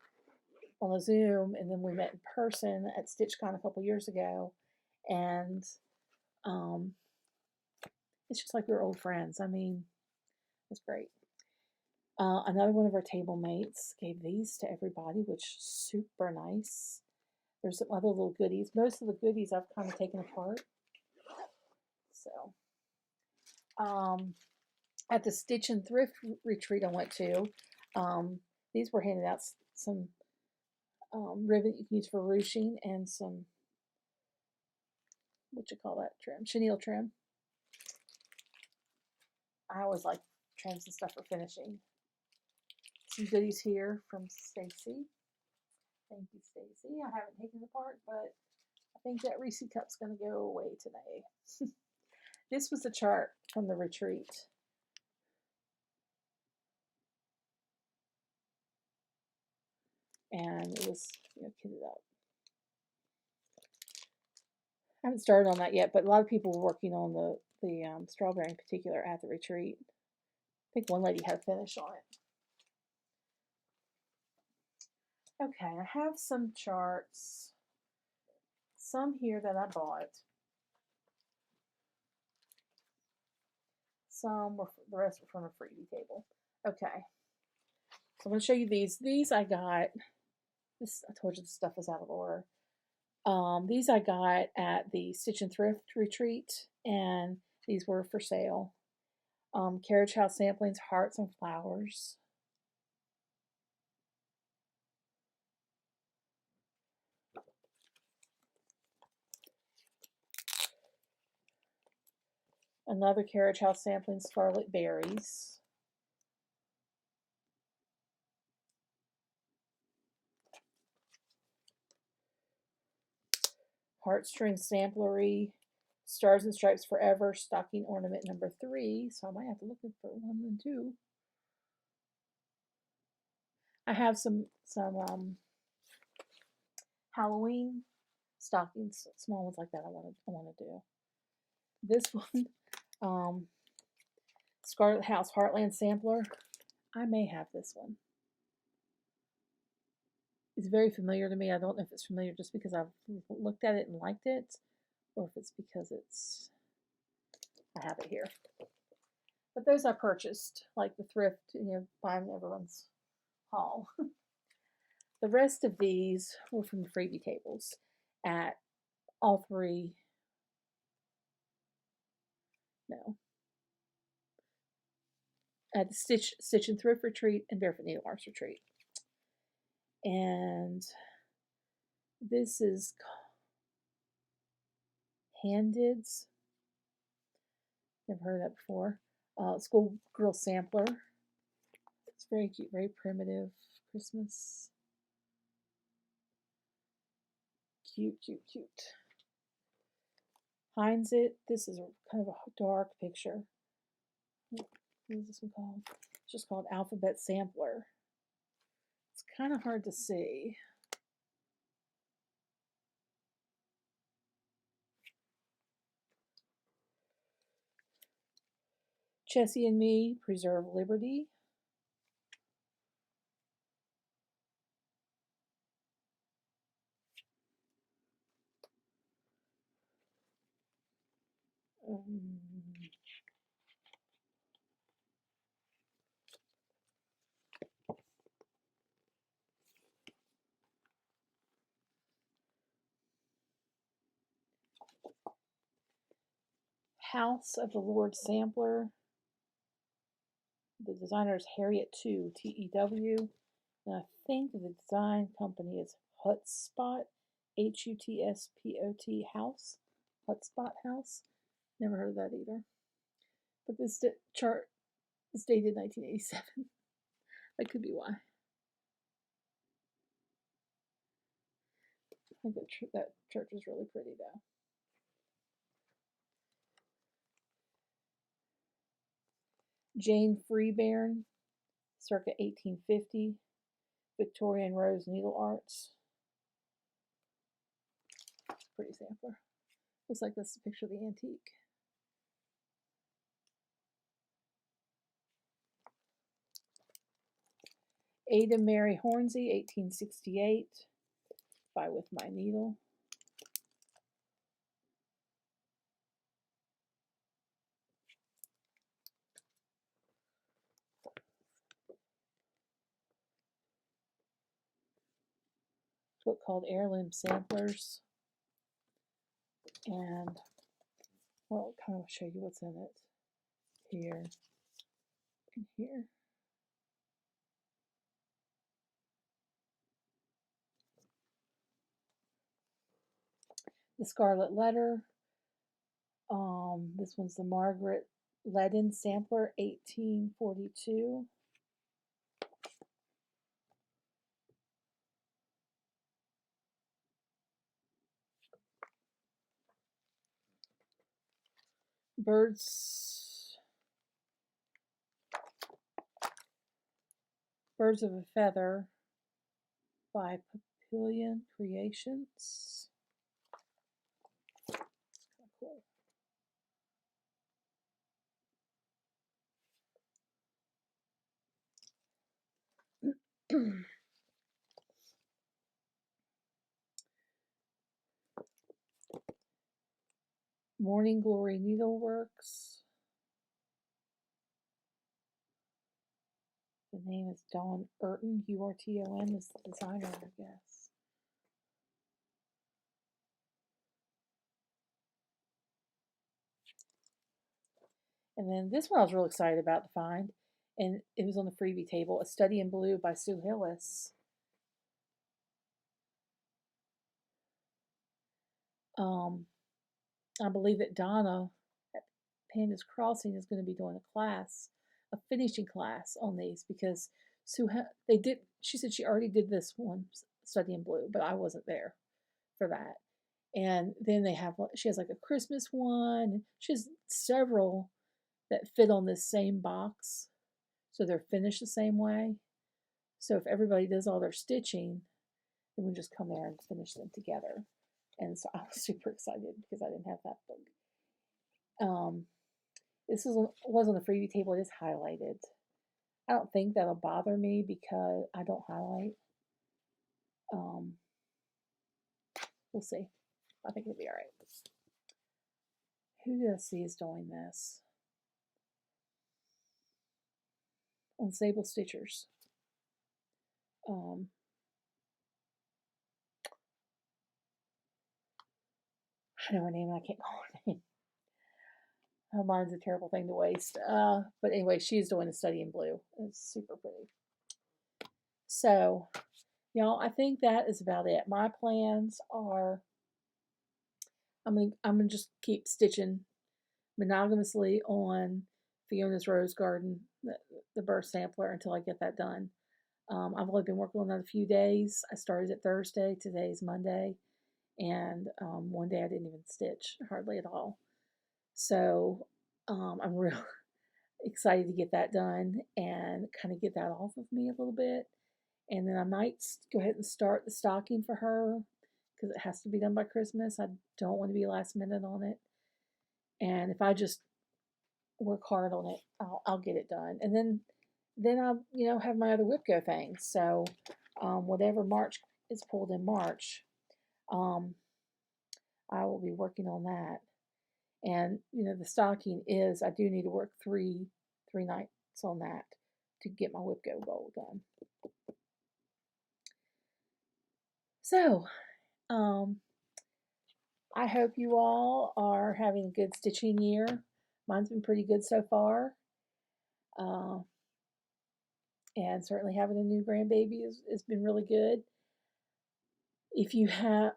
on a Zoom, and then we met in person at StitchCon a couple years ago, and it's just like we were old friends. I mean, it's great. Another one of our table mates gave these to everybody, which is super nice. There's some other little goodies. Most of the goodies I've kind of taken apart. So, at the Stitch and Thrift retreat I went to, these were handed out some ribbon you can use for ruching, and some, what you call that trim? Chenille trim. I always like trims and stuff for finishing. Some goodies here from Stacy. Thank you, Stacy. I haven't taken it apart, but I think that Reese cup's going to go away today. This was the chart from the retreat. And it was, kitted up. I haven't started on that yet, but a lot of people were working on the strawberry in particular at the retreat. I think one lady had a finish on it. Okay, I have some charts. Some here that I bought. Some were, the rest were from a freebie table. Okay, so I'm going to show you these. These I got, this, I told you the stuff is out of order. These I got at the Stitch and Thrift retreat, and these were for sale. Carriage House Samplings, Hearts and Flowers. Another Carriage House Sampling, Scarlet Berries. Heartstring Samplery, Stars and Stripes Forever, Stocking Ornament number 3. So I might have to look for 1 and 2. I have some Halloween stockings, small ones like that. I want to do. This one, Scarlet House Heartland Sampler. I may have this one. It's very familiar to me. I don't know if it's familiar just because I've looked at it and liked it, or if it's because I have it here. But those I purchased, like the thrift, buying everyone's haul. The rest of these were from the freebie tables at all three. No. At the Stitch and Thrift Retreat and Barefoot Needle Arts Retreat. And this is Handids. Never heard of that before. Schoolgirl Sampler. It's very cute, very primitive. Christmas. Cute, cute, cute. Heinz It. This is kind of a dark picture. What is this one called? It's just called Alphabet Sampler. It's kind of hard to see. Chessie and Me, Preserve Liberty. House of the Lord Sampler. The designer is Harriet 2, T-E-W. And I think the design company is Hutspot, H-U-T-S-P-O-T House. Hutspot House. Never heard of that either. But this chart is dated 1987. That could be why. I think that church is really pretty though. Jane Freebairn, circa 1850. Victorian Rose Needlearts. Pretty sampler. Looks like that's a picture of the antique. Ada Mary Hornsey, 1868. By With My Needle. Book called Heirloom Samplers. And, well, kind of show you what's in it. Here and here. The Scarlet Letter. This one's the Margaret Ledden Sampler, 1842. Birds of a Feather by Papillion Creations. Cool. Morning Glory Needleworks. The name is Dawn Urton, U-R-T-O-N is the designer, I guess. And then this one I was real excited about to find, and it was on the freebie table, A Study in Blue by Sue Hillis. I believe that Donna at Pandas Crossing is going to be doing a class, a finishing class on these, because she said she already did this one, Study in Blue, but I wasn't there for that. And then she has like a Christmas one. She has several that fit on this same box, so they're finished the same way. So if everybody does all their stitching, then we just come there and finish them together. And so I was super excited because I didn't have that book. This was on the freebie table. It is highlighted. I don't think that'll bother me because I don't highlight. We'll see. I think it'll be all right. Who do I see is doing this? On Sable Stitchers. I know her name and I can't call her name. Oh, mine's a terrible thing to waste. But anyway, she's doing A Study in Blue. It's super pretty. So, y'all, I think that is about it. My plans are, I'm gonna just keep stitching monogamously on Fiona's Rose Garden, the burst sampler, until I get that done. I've only been working on that a few days. I started it Thursday. Today's Monday. And one day I didn't even stitch, hardly at all. So I'm real excited to get that done and kind of get that off of me a little bit. And then I might go ahead and start the stocking for her because it has to be done by Christmas. I don't want to be last minute on it. And if I just work hard on it, I'll get it done. And then I'll have my other whip go things. So whatever March is pulled in March, I will be working on that. And the stocking is, I do need to work three nights on that to get my whip go goal done. So I hope you all are having a good stitching year. Mine's been pretty good so far. Uh, and certainly having a new grandbaby has been really good. If you have,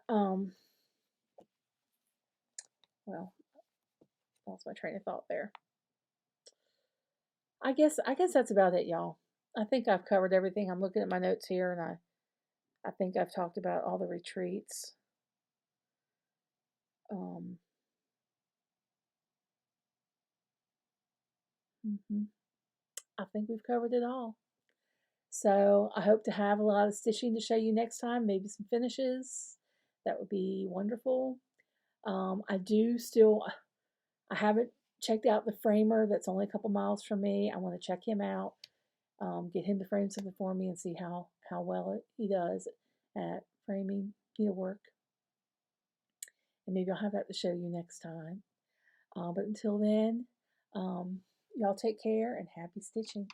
well, lost my train of thought there. I guess that's about it, y'all. I think I've covered everything. I'm looking at my notes here, and I think I've talked about all the retreats. I think we've covered it all. So I hope to have a lot of stitching to show you next time, maybe some finishes. That would be wonderful. I haven't checked out the framer that's only a couple miles from me. I want to check him out, get him to frame something for me and see how well he does at framing needlework. And maybe I'll have that to show you next time. But until then, y'all take care and happy stitching.